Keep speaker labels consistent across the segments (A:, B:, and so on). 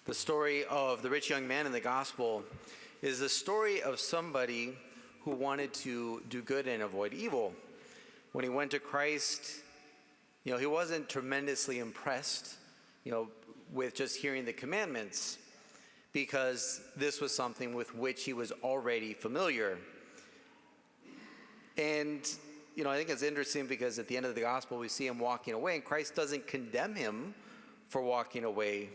A: The story of the rich young man in the gospel is the story of somebody who wanted to do good and avoid evil. When he went to Christ, he wasn't tremendously impressed, with just hearing the commandments, because this was something with which he was already familiar. And, I think it's interesting because at the end of the gospel, we see him walking away, and Christ doesn't condemn him for walking away.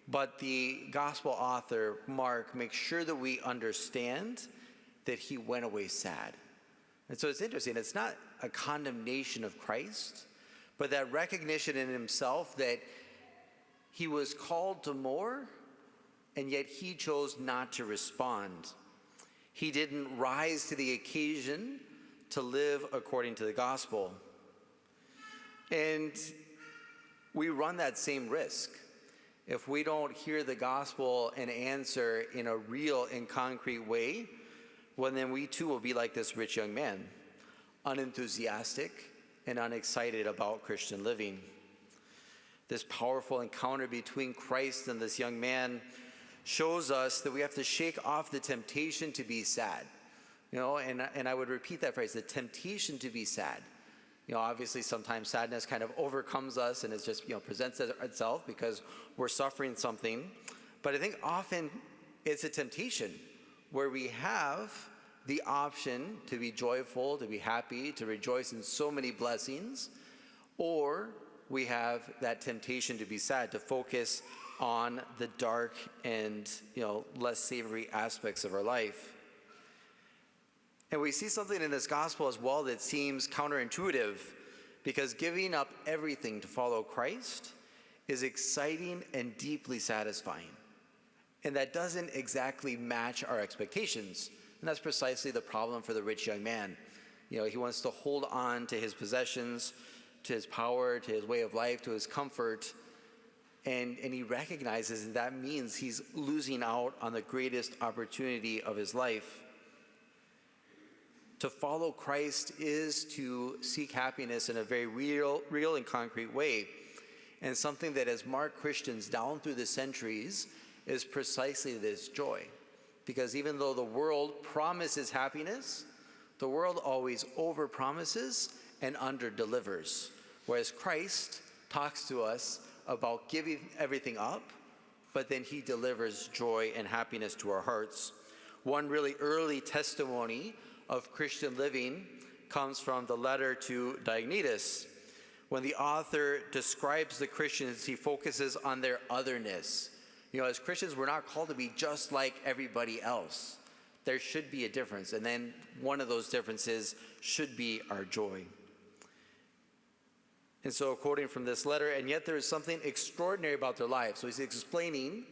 A: But the gospel author, Mark, makes sure that we understand that he went away sad. And so it's interesting. It's not a condemnation of Christ, but that recognition in himself that he was called to more, and yet he chose not to respond. He didn't rise to the occasion to live according to the gospel. And we run that same risk. If we don't hear the gospel and answer in a real and concrete way, well, then we too will be like this rich young man, unenthusiastic and unexcited about Christian living. This powerful encounter between Christ and this young man shows us that we have to shake off the temptation to be sad. And I would repeat that phrase, the temptation to be sad. Obviously sometimes sadness kind of overcomes us and it just, presents itself because we're suffering something. But I think often it's a temptation where we have the option to be joyful, to be happy, to rejoice in so many blessings, or we have that temptation to be sad, to focus on the dark and, less savory aspects of our life. And we see something in this gospel as well that seems counterintuitive, because giving up everything to follow Christ is exciting and deeply satisfying. And that doesn't exactly match our expectations. And that's precisely the problem for the rich young man. He wants to hold on to his possessions, to his power, to his way of life, to his comfort. And he recognizes that means he's losing out on the greatest opportunity of his life. To follow Christ is to seek happiness in a very real and concrete way. And something that has marked Christians down through the centuries is precisely this joy. Because even though the world promises happiness, the world always overpromises and underdelivers. Whereas Christ talks to us about giving everything up, but then he delivers joy and happiness to our hearts. One really early testimony of Christian living comes from the letter to Diognetus. When the author describes the Christians, he focuses on their otherness. As Christians, we're not called to be just like everybody else. There should be a difference, and then one of those differences should be our joy. And so, quoting from this letter, and yet there is something extraordinary about their lives. So he's explaining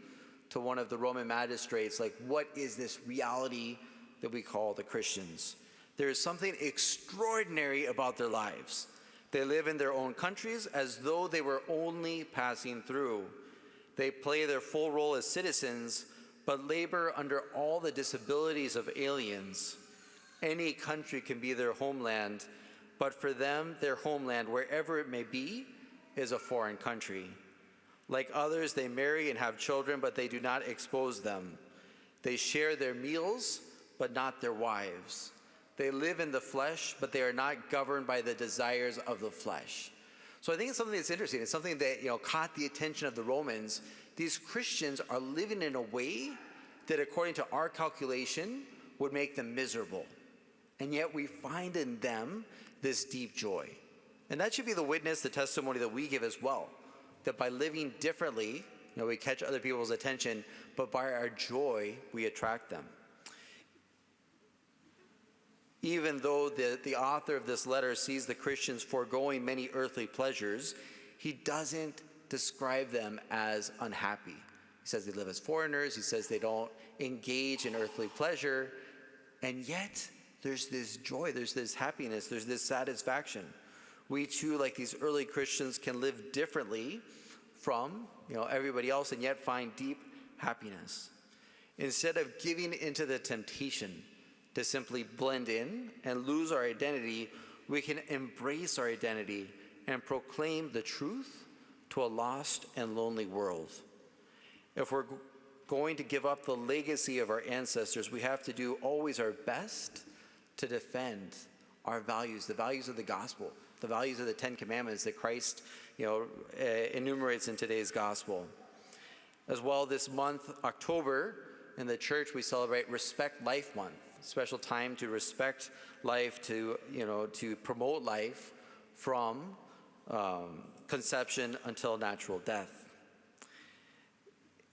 A: to one of the Roman magistrates, what is this reality that we call the Christians? There is something extraordinary about their lives. They live in their own countries as though they were only passing through. They play their full role as citizens, but labor under all the disabilities of aliens. Any country can be their homeland, but for them, their homeland, wherever it may be, is a foreign country. Like others, they marry and have children, but they do not expose them. They share their meals, but not their wives. They live in the flesh, but they are not governed by the desires of the flesh. So I think it's something that's interesting. It's something that caught the attention of the Romans. These Christians are living in a way that, according to our calculation, would make them miserable. And yet we find in them this deep joy. And that should be the witness, the testimony that we give as well. That by living differently, we catch other people's attention, but by our joy, we attract them. Even though the author of this letter sees the Christians foregoing many earthly pleasures, he doesn't describe them as unhappy. He says they live as foreigners. He says they don't engage in earthly pleasure. And yet, there's this joy, there's this happiness, there's this satisfaction. We too, like these early Christians, can live differently from everybody else and yet find deep happiness. Instead of giving into the temptation to simply blend in and lose our identity, we can embrace our identity and proclaim the truth to a lost and lonely world. If we're going to give up the legacy of our ancestors, we have to do always our best to defend our values, the values of the gospel, the values of the Ten Commandments that Christ, enumerates in today's gospel. As well, this month, October, in the church, we celebrate Respect Life Month, a special time to respect life, to promote life from conception until natural death.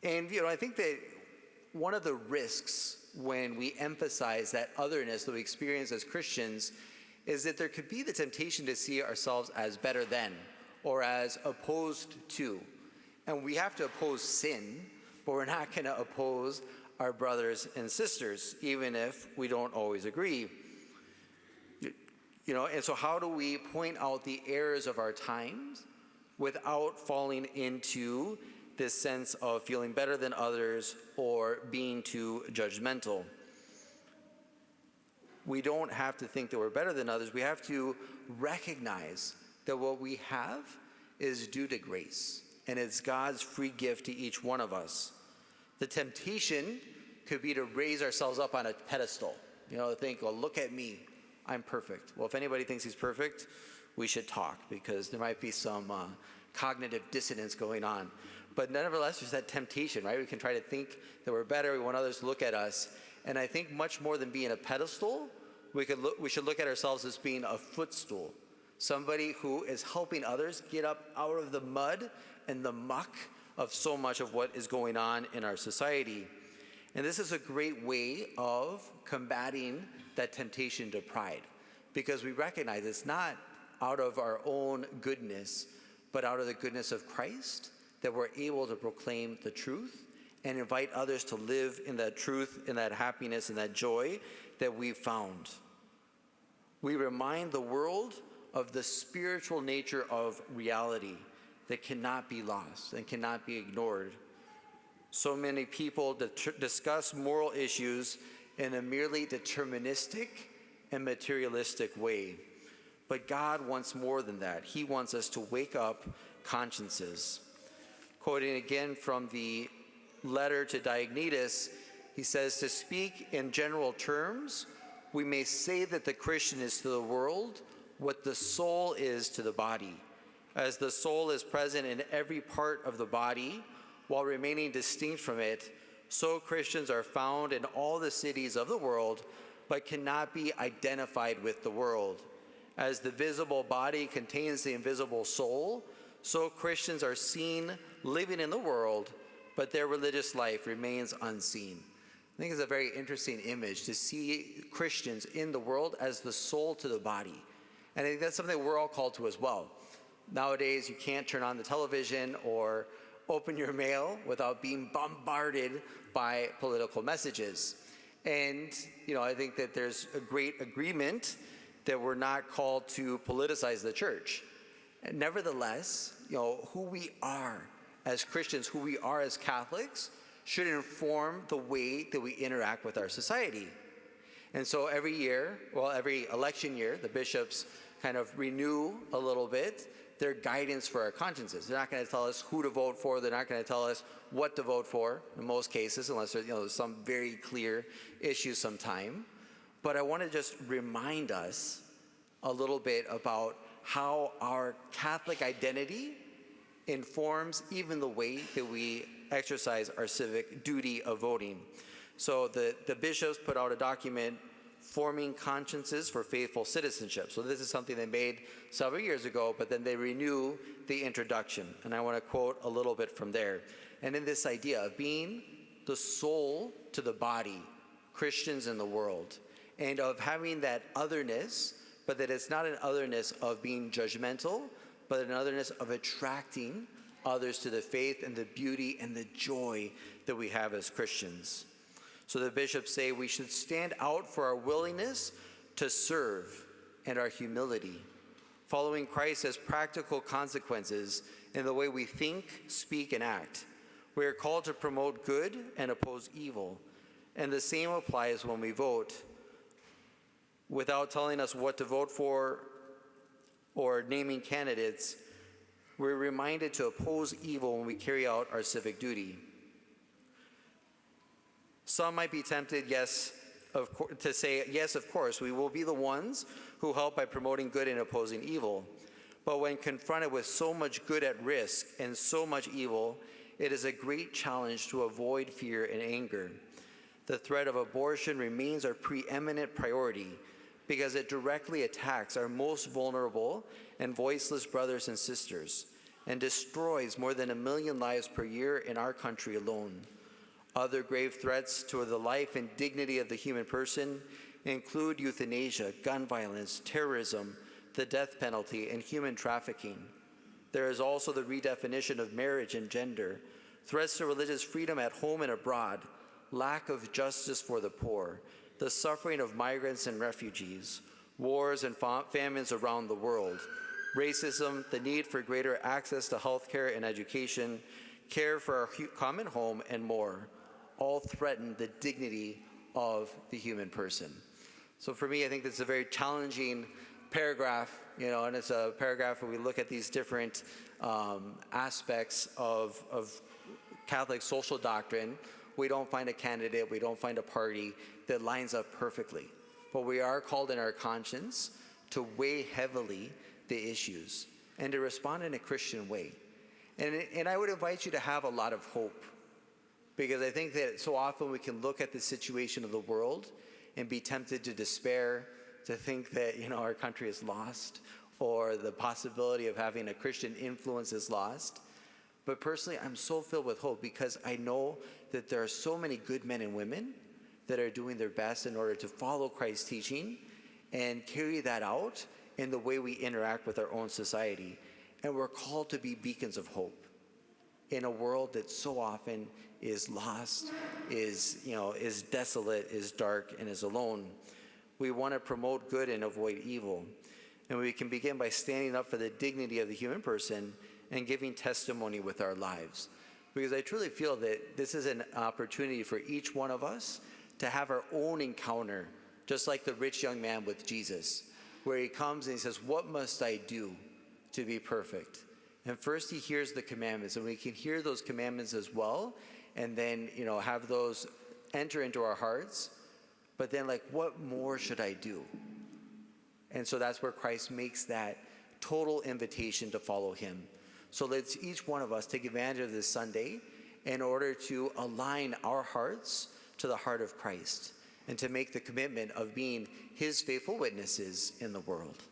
A: And, I think that one of the risks when we emphasize that otherness that we experience as Christians is that there could be the temptation to see ourselves as better than or as opposed to. And we have to oppose sin, but we're not going to oppose our brothers and sisters, even if we don't always agree. And so how do we point out the errors of our times without falling into this sense of feeling better than others or being too judgmental? We don't have to think that we're better than others. We have to recognize that what we have is due to grace, and it's God's free gift to each one of us. The temptation could be to raise ourselves up on a pedestal, to think, well, look at me, I'm perfect. Well, if anybody thinks he's perfect, we should talk, because there might be some cognitive dissonance going on. But nevertheless, there's that temptation, right? We can try to think that we're better, we want others to look at us. And I think much more than being a pedestal, we should look at ourselves as being a footstool. Somebody who is helping others get up out of the mud and the muck of so much of what is going on in our society. And this is a great way of combating that temptation to pride, because we recognize it's not out of our own goodness, but out of the goodness of Christ that we're able to proclaim the truth and invite others to live in that truth, in that happiness, in that joy that we've found. We remind the world of the spiritual nature of reality that cannot be lost and cannot be ignored. So many people discuss moral issues in a merely deterministic and materialistic way. But God wants more than that. He wants us to wake up consciences. Quoting again from the letter to Diognetus, he says, to speak in general terms, we may say that the Christian is to the world what the soul is to the body. As the soul is present in every part of the body while remaining distinct from it, so Christians are found in all the cities of the world, but cannot be identified with the world. As the visible body contains the invisible soul, so Christians are seen living in the world, but their religious life remains unseen. I think it's a very interesting image to see Christians in the world as the soul to the body. And I think that's something we're all called to as well. Nowadays, you can't turn on the television or open your mail without being bombarded by political messages. And, I think that there's a great agreement that we're not called to politicize the church. And nevertheless, who we are as Christians, who we are as Catholics, should inform the way that we interact with our society. And so every election year, the bishops kind of renew a little bit their guidance for our consciences. They're not going to tell us who to vote for. They're not going to tell us what to vote for in most cases, unless there's some very clear issue sometime. But I want to just remind us a little bit about how our Catholic identity informs even the way that we exercise our civic duty of voting. So the bishops put out a document, Forming Consciences for Faithful Citizenship. So this is something they made several years ago, but then they renew the introduction. And I want to quote a little bit from there. And in this idea of being the soul to the body, Christians in the world, and of having that otherness, but that it's not an otherness of being judgmental, but an otherness of attracting others to the faith and the beauty and the joy that we have as Christians. So the bishops say we should stand out for our willingness to serve and our humility, following Christ as practical consequences in the way we think, speak, and act. We are called to promote good and oppose evil, and the same applies when we vote. Without telling us what to vote for or naming candidates, we're reminded to oppose evil when we carry out our civic duty. Some might be tempted, to say, yes, of course, we will be the ones who help by promoting good and opposing evil. But when confronted with so much good at risk and so much evil, it is a great challenge to avoid fear and anger. The threat of abortion remains our preeminent priority because it directly attacks our most vulnerable and voiceless brothers and sisters and destroys more than 1 million lives per year in our country alone. Other grave threats to the life and dignity of the human person include euthanasia, gun violence, terrorism, the death penalty, and human trafficking. There is also the redefinition of marriage and gender, threats to religious freedom at home and abroad, lack of justice for the poor, the suffering of migrants and refugees, wars and famines around the world, racism, the need for greater access to healthcare and education, care for our common home, and more, all threaten the dignity of the human person. So for me, I think this is a very challenging paragraph, and it's a paragraph where we look at these different aspects of Catholic social doctrine. We don't find a candidate, we don't find a party that lines up perfectly. But we are called in our conscience to weigh heavily the issues and to respond in a Christian way. And I would invite you to have a lot of hope, because I think that so often we can look at the situation of the world and be tempted to despair, to think that our country is lost, or the possibility of having a Christian influence is lost. But personally, I'm so filled with hope because I know that there are so many good men and women that are doing their best in order to follow Christ's teaching and carry that out in the way we interact with our own society. And we're called to be beacons of hope in a world that so often is lost, is desolate, is dark, and is alone. We want to promote good and avoid evil. And we can begin by standing up for the dignity of the human person and giving testimony with our lives. Because I truly feel that this is an opportunity for each one of us to have our own encounter, just like the rich young man with Jesus, where he comes and he says, "What must I do to be perfect?" And first he hears the commandments, and we can hear those commandments as well, and then have those enter into our hearts. But then, what more should I do? And so that's where Christ makes that total invitation to follow him. So let's each one of us take advantage of this Sunday in order to align our hearts to the heart of Christ and to make the commitment of being his faithful witnesses in the world.